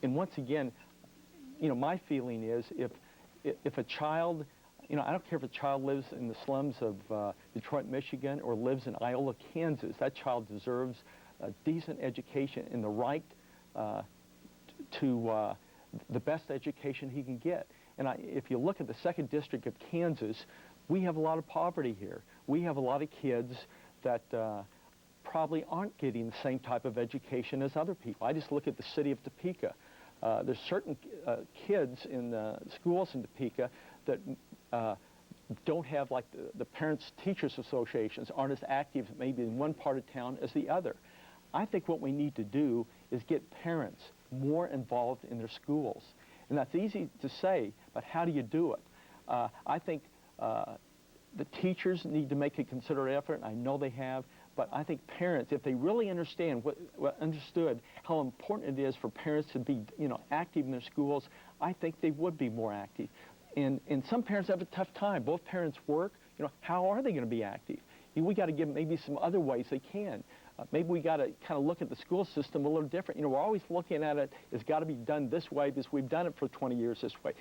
And once again, you know, my feeling is if a child, you know, I don't care if a child lives in the slums of Detroit, Michigan, or lives in Iola, Kansas, that child deserves a decent education and the right to the best education he can get. And if you look at the 2nd District of Kansas, we have a lot of poverty here. We have a lot of kids that probably aren't getting the same type of education as other people. I just look at the city of Topeka. There's certain kids in the schools in Topeka that don't have, like, the parents-teachers associations aren't as active maybe in one part of town as the other. I think what we need to do is get parents more involved in their schools. And that's easy to say, but how do you do it? I think the teachers need to make a concerted effort, and I know they have, but I think parents, if they really understood how important it is for parents to be, you know, active in their schools, I think they would be more active. And some parents have a tough time. Both parents work. You know, how are they going to be active? We got to give them maybe some other ways they can. Maybe we got to kind of look at the school system a little different. You know, we're always looking at it, it's got to be done this way because we've done it for 20 years this way.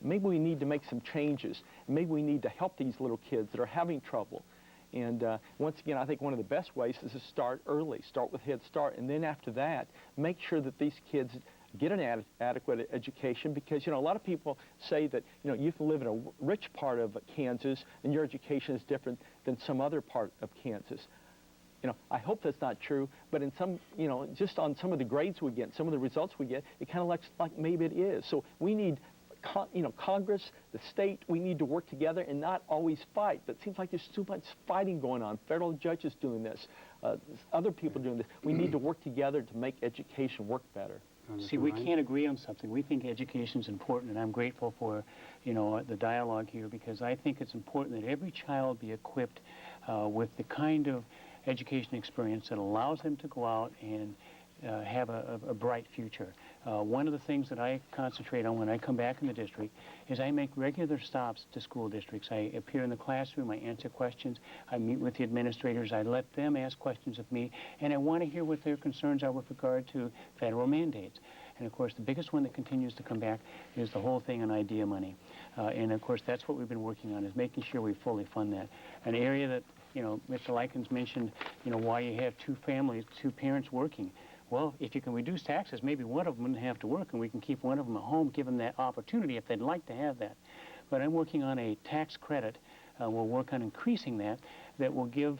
Maybe we need to make some changes. Maybe we need to help these little kids that are having trouble. And once again, I think one of the best ways is to start early. Start with Head Start. And then after that, make sure that these kids get an adequate education, because, you know, a lot of people say that, you know, you can live in a rich part of Kansas and your education is different than some other part of Kansas. You know, I hope that's not true, but in some, you know, just on some of the grades we get, some of the results we get, it kind of looks like maybe it is. So we need, you know, Congress, the state, we need to work together and not always fight. But it seems like there's too much fighting going on. Federal judges doing this, other people doing this. We need to work together to make education work better. See, we can't agree on something. We think education is important, and I'm grateful for, you know, the dialogue here, because I think it's important that every child be equipped with the kind of education experience that allows them to go out and have a bright future. One of the things that I concentrate on when I come back in the district is I make regular stops to school districts. I appear in the classroom, I answer questions, I meet with the administrators, I let them ask questions of me, and I want to hear what their concerns are with regard to federal mandates. And of course, the biggest one that continues to come back is the whole thing on idea money. And of course, that's what we've been working on, is making sure we fully fund that. An area that, Mr. Lykins mentioned, why you have two families, two parents working. Well, if you can reduce taxes, maybe one of them wouldn't have to work, and we can keep one of them at home, give them that opportunity if they'd like to have that. But I'm working on a tax credit. We'll work on increasing that will give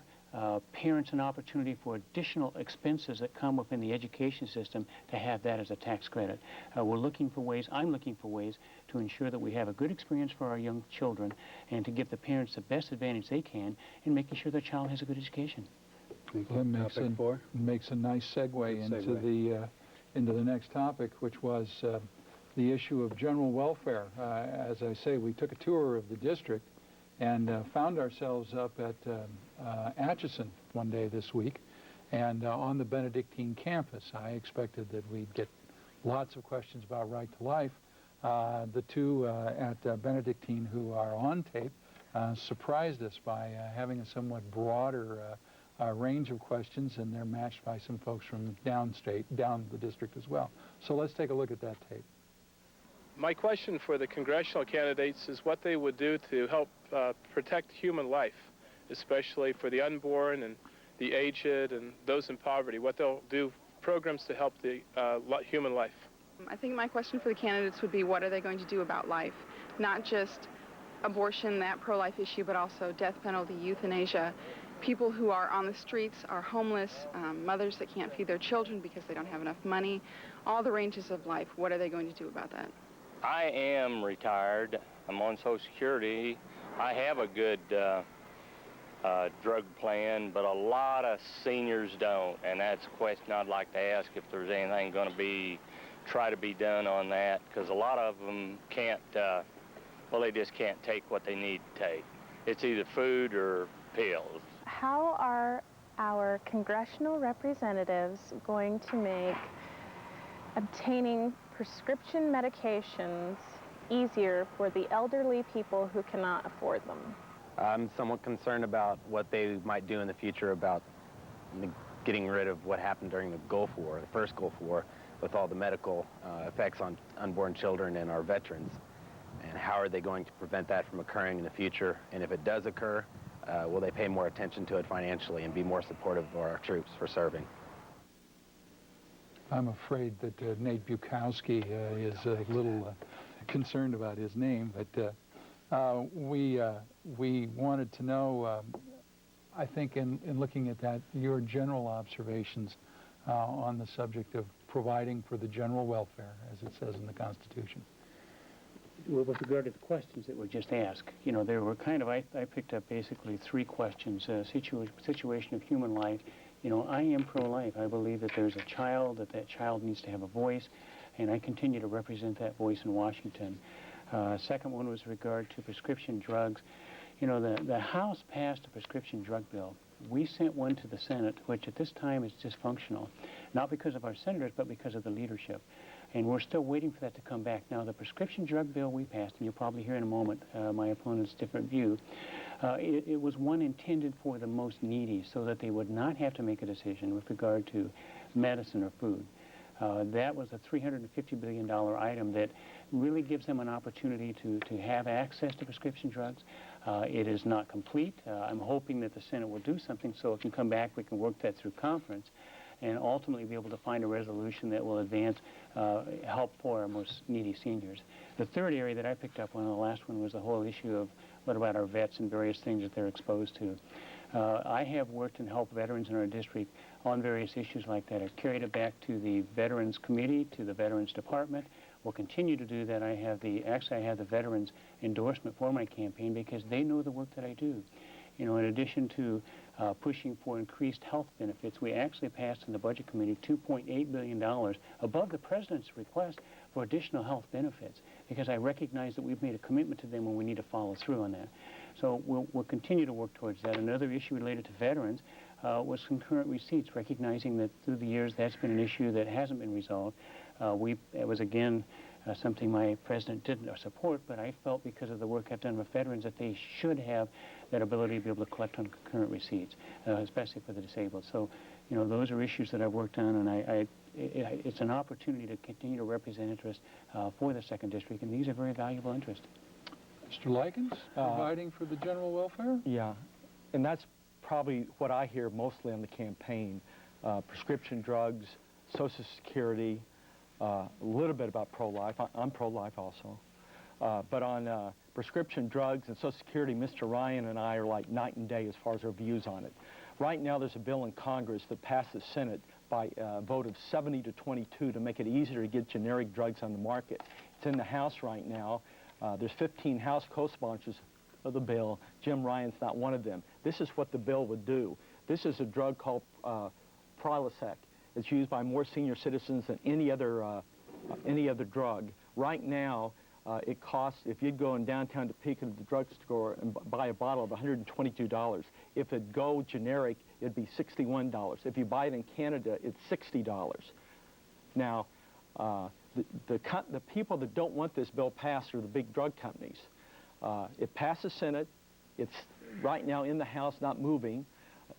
parents an opportunity for additional expenses that come within the education system to have that as a tax credit. We're looking for ways, I'm looking for ways to ensure that we have a good experience for our young children and to give the parents the best advantage they can in making sure their child has a good education. Well, that makes a nice segue into the next topic, which was the issue of general welfare. As I say, we took a tour of the district and found ourselves up at Atchison one day this week, and on the Benedictine campus. I expected that we'd get lots of questions about right to life. The two at Benedictine who are on tape surprised us by having a somewhat broader range of questions, and they're matched by some folks from down the district as well. So let's take a look at that tape. My question for the congressional candidates is what they would do to help protect human life, especially for the unborn and the aged and those in poverty, what they'll do, programs to help the human life. I think my question for the candidates would be, what are they going to do about life? Not just abortion, that pro-life issue, but also death penalty, euthanasia. People who are on the streets, are homeless, mothers that can't feed their children because they don't have enough money, all the ranges of life. What are they going to do about that? I am retired. I'm on Social Security. I have a good drug plan, but a lot of seniors don't, and that's a question I'd like to ask, if there's anything going to try to be done on that, because a lot of them can't, they just can't take what they need to take. It's either food or pills. How are our congressional representatives going to make obtaining prescription medications easier for the elderly people who cannot afford them? I'm somewhat concerned about what they might do in the future about getting rid of what happened during the Gulf War, the first Gulf War, with all the medical effects on unborn children and our veterans. And how are they going to prevent that from occurring in the future? And if it does occur, will they pay more attention to it financially and be more supportive of our troops for serving? I'm afraid that Nate Bukowski is a little concerned about his name, but we wanted to know, I think in looking at that, your general observations on the subject of providing for the general welfare, as it says in the Constitution. Well, with regard to the questions that were just asked, there were I picked up basically three questions. Situation of human life. I am pro-life. I believe that there's a child, that child needs to have a voice, and I continue to represent that voice in Washington. Second one was regard to prescription drugs. The House passed a prescription drug bill. We sent one to the Senate, which at this time is dysfunctional, not because of our senators, but because of the leadership. And we're still waiting for that to come back. Now, the prescription drug bill we passed, and you'll probably hear in a moment my opponent's different view, it was one intended for the most needy so that they would not have to make a decision with regard to medicine or food. That was a $350 billion item that really gives them an opportunity to have access to prescription drugs. It is not complete. I'm hoping that the Senate will do something so it can come back, we can work that through conference, and ultimately be able to find a resolution that will advance help for our most needy seniors. The third area that I picked up on, the last one, was the whole issue of what about our vets and various things that they're exposed to. I have worked and helped veterans in our district on various issues like that. I've carried it back to the Veterans Committee, to the Veterans Department. We'll continue to do that. I have the Veterans endorsement for my campaign because they know the work that I do. In addition to pushing for increased health benefits, we actually passed in the Budget Committee $2.8 billion above the President's request for additional health benefits, because I recognize that we've made a commitment to them and we need to follow through on that. So we'll continue to work towards that. Another issue related to veterans, was concurrent receipts, recognizing that through the years that's been an issue that hasn't been resolved. It was, again, something my president didn't support, but I felt because of the work I've done with veterans that they should have that ability to be able to collect on concurrent receipts, especially for the disabled. So, you know, those are issues that I've worked on, and it's an opportunity to continue to represent interest for the 2nd District, and these are very valuable interests. Mr. Lykins, providing for the general welfare? Yeah, and that's probably what I hear mostly on the campaign. Prescription drugs, Social Security, a little bit about pro-life. I'm pro-life also. But on prescription drugs and Social Security, Mr. Ryan and I are like night and day as far as our views on it. Right now there's a bill in Congress that passed the Senate by a vote of 70 to 22 to make it easier to get generic drugs on the market. It's in the House right now. There's 15 House co-sponsors of the bill. Jim Ryan's not one of them. This is what the bill would do. This is a drug called Prilosec. It's used by more senior citizens than any other drug. Right now, it costs, if you'd go in downtown Topeka to the drugstore and buy a bottle of $122. If it go generic, it'd be $61. If you buy it in Canada, it's $60. Now, the people that don't want this bill passed are the big drug companies. It passed the Senate. It's right now in the House, not moving.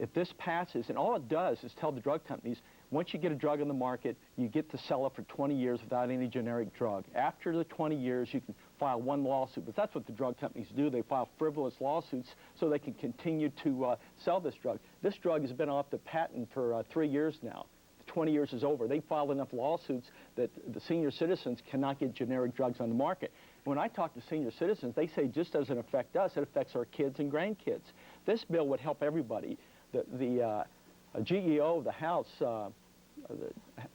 If this passes, and all it does is tell the drug companies, once you get a drug on the market, you get to sell it for 20 years without any generic drug. After the 20 years, you can file one lawsuit, but that's what the drug companies do. They file frivolous lawsuits so they can continue to sell this drug. This drug has been off the patent for 3 years now. 20 years is over. They filed enough lawsuits that the senior citizens cannot get generic drugs on the market. When I talk to senior citizens, they say just doesn't affect us, it affects our kids and grandkids. This bill would help everybody. The GEO of the House,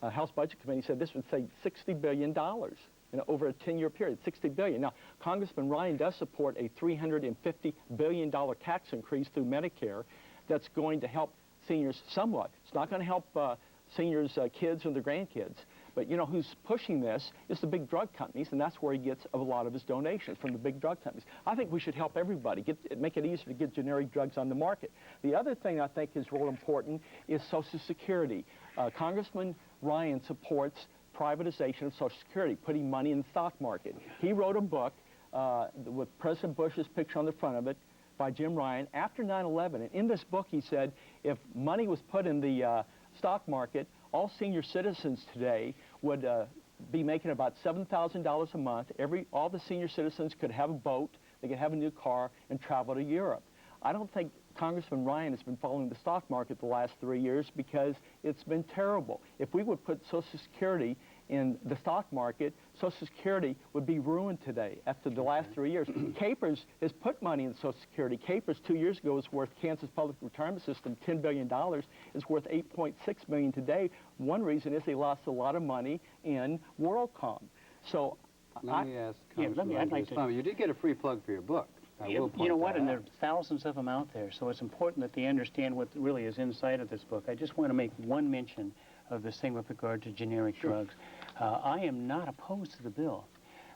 House Budget Committee said this would save $60 billion over a 10-year period, $60 billion. Now, Congressman Ryan does support a $350 billion tax increase through Medicare that's going to help seniors somewhat. It's not going to help seniors' kids or their grandkids. But you know who's pushing this is the big drug companies, and that's where he gets a lot of his donations, from the big drug companies. I think we should help everybody, make it easier to get generic drugs on the market. The other thing I think is real important is Social Security. Congressman Ryan supports privatization of Social Security, putting money in the stock market. He wrote a book with President Bush's picture on the front of it by Jim Ryan after 9/11. And in this book he said if money was put in the stock market, all senior citizens today would be making about $7,000 a month. All the senior citizens could have a boat, they could have a new car, and travel to Europe. I don't think Congressman Ryan has been following the stock market the last 3 years because it's been terrible. If we would put Social Security in the stock market, Social Security would be ruined today after the last 3 years. Capers has put money in Social Security. Capers 2 years ago was worth, Kansas Public Retirement System, $10 billion. It's worth $8.6 million today. One reason is they lost a lot of money in WorldCom. So let me ask Congressman, you did get a free plug for your book. You know what, and there are thousands of them out there, so it's important that they understand what really is inside of this book. I just want to make one mention of this thing with regard to generic drugs. I am not opposed to the bill.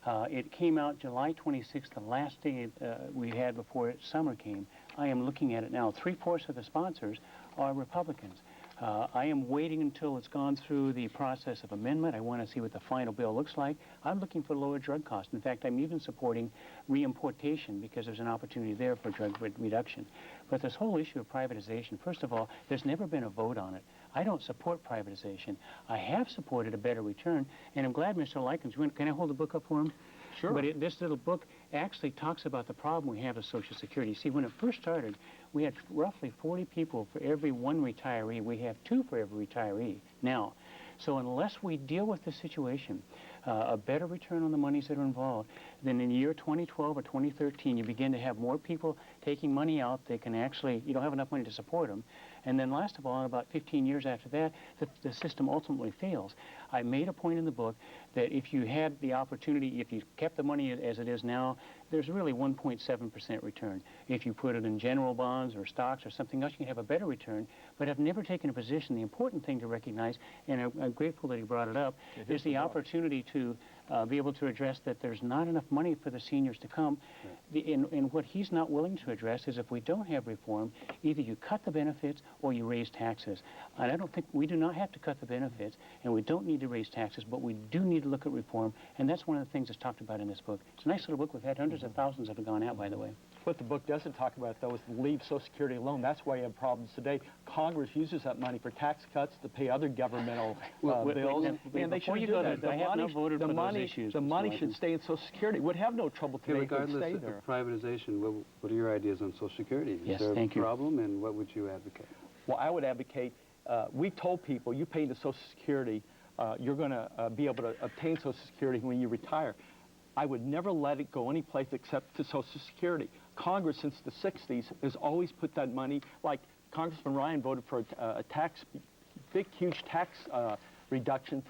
It came out July 26th, the last day we had before summer came. I am looking at it now. 3/4 of the sponsors are Republicans. I am waiting until it's gone through the process of amendment. I want to see what the final bill looks like. I'm looking for lower drug costs. In fact, I'm even supporting reimportation because there's an opportunity there for drug reduction. But this whole issue of privatization, first of all, there's never been a vote on it. I don't support privatization. I have supported a better return, and I'm glad Mr. Lykins, can I hold the book up for him? Sure. But this little book actually talks about the problem we have with Social Security. See, when it first started, we had roughly 40 people for every one retiree. We have 2 for every retiree now. So unless we deal with this situation, a better return on the monies that are involved, then in the year 2012 or 2013, you begin to have more people taking money out. They can actually, you don't have enough money to support them. And then last of all, about 15 years after that, the system ultimately fails. I made a point in the book that if you had the opportunity, if you kept the money as it is now, there's really 1.7% return. If you put it in general bonds or stocks or something else, you can have a better return. But I've never taken a position. The important thing to recognize, and I'm grateful that he brought it up, is the opportunity to be able to address that there's not enough money for the seniors to come. And what he's not willing to address is if we don't have reform, either you cut the benefits or you raise taxes. And I don't think we do not have to cut the benefits, and we don't need to raise taxes, but we do need to look at reform, and that's one of the things that's talked about in this book. It's a nice little book. We've had hundreds of thousands that have gone out, by the way. What the book doesn't talk about, though, is to leave Social Security alone. That's why you have problems today. Congress uses that money for tax cuts to pay other governmental bills. And they should do that. The money should stay in Social Security. We'd have no trouble today if it stayed there. Regardless of privatization, what are your ideas on Social Security? Yes, is there thank a problem, and what would you advocate? Well, I would advocate, we told people, you pay into Social Security, you're going to be able to obtain Social Security when you retire. I would never let it go any place except to Social Security. Congress, since the 60s, has always put that money, like Congressman Ryan voted for a big, huge tax reduction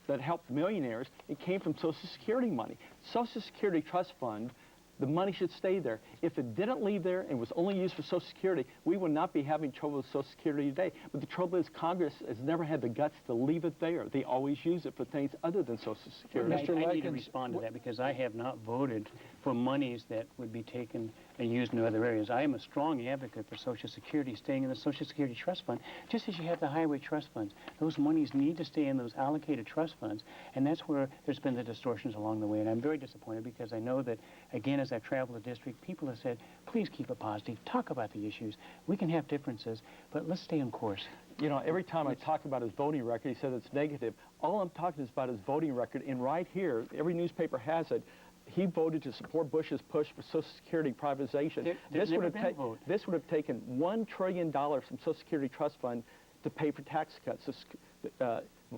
that helped millionaires. It came from Social Security money. Social Security Trust Fund, the money should stay there. If it didn't leave there and was only used for Social Security, we would not be having trouble with Social Security today. But the trouble is Congress has never had the guts to leave it there. They always use it for things other than Social Security. I need to respond to that because I have not voted for monies that would be taken and used in other areas. I am a strong advocate for Social Security staying in the Social Security Trust Fund, just as you have the highway trust funds. Those monies need to stay in those allocated trust funds, and that's where there's been the distortions along the way. And I'm very disappointed because I know that, again, as I've traveled the district, people have said, please keep it positive, talk about the issues. We can have differences, but let's stay on course. You know, every time I talk about his voting record, he says it's negative. All I'm talking is about his voting record, and right here, every newspaper has it. He voted to support Bush's push for Social Security privatization. This would have taken $1 trillion from Social Security Trust Fund to pay for tax cuts.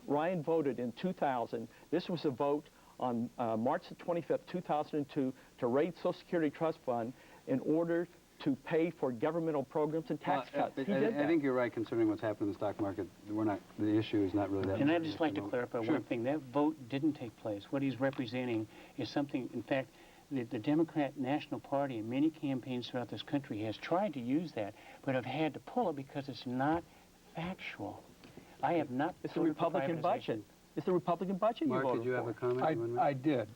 Ryan voted in 2000. This was a vote on March the 25th, 2002, to raise Social Security Trust Fund in order to pay for governmental programs and tax cuts. He did that. I think you're right concerning what's happened in the stock market. The issue is not really that. And I'd just like to clarify one thing. That vote didn't take place. What he's representing is something, in fact, the Democrat National Party in many campaigns throughout this country has tried to use that, but have had to pull it because it's not factual. I have not. It's a Republican budget. It's the Republican budget. Mark, did you have a comment? I did.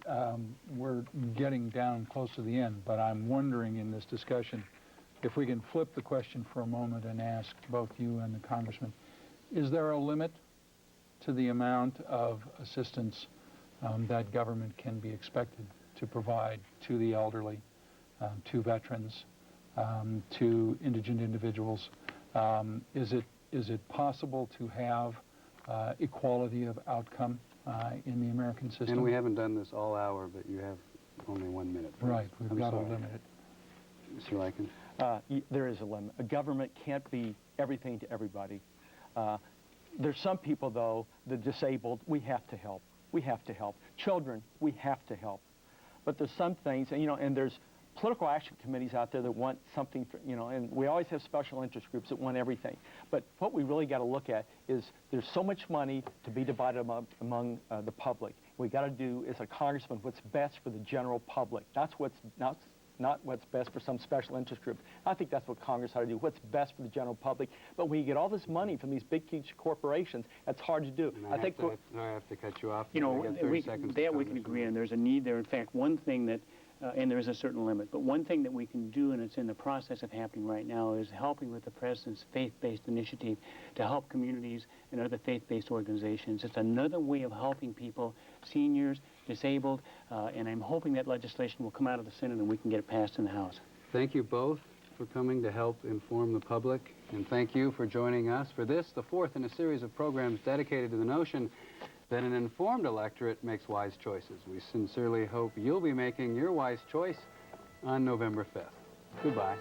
We're getting down close to the end, but I'm wondering in this discussion if we can flip the question for a moment and ask both you and the Congressman, is there a limit to the amount of assistance that government can be expected to provide to the elderly, to veterans, to indigent individuals? Is it possible to have equality of outcome in the American system? And we haven't done this all hour, but you have only 1 minute. Right, we've got to limit it. Mr. Lykins? There is a limit. A government can't be everything to everybody. There's some people, though, the disabled, we have to help. We have to help. Children, we have to help. But there's some things, and, and there's political action committees out there that want something, and we always have special interest groups that want everything. But what we really got to look at is there's so much money to be divided among the public. We got to do, as a congressman, what's best for the general public. That's not what's best for some special interest group. I think that's what Congress ought to do, what's best for the general public. But when you get all this money from these big, huge corporations, that's hard to do. I have to cut you off. We can agree on there's a need there. In fact, one thing that, and there is a certain limit, but one thing that we can do, and it's in the process of happening right now, is helping with the President's faith-based initiative to help communities and other faith-based organizations. It's another way of helping people, seniors, disabled, and I'm hoping that legislation will come out of the Senate and we can get it passed in the House. Thank you both for coming to help inform the public, and thank you for joining us for this, the fourth in a series of programs dedicated to the notion that an informed electorate makes wise choices. We sincerely hope you'll be making your wise choice on November 5th. Goodbye.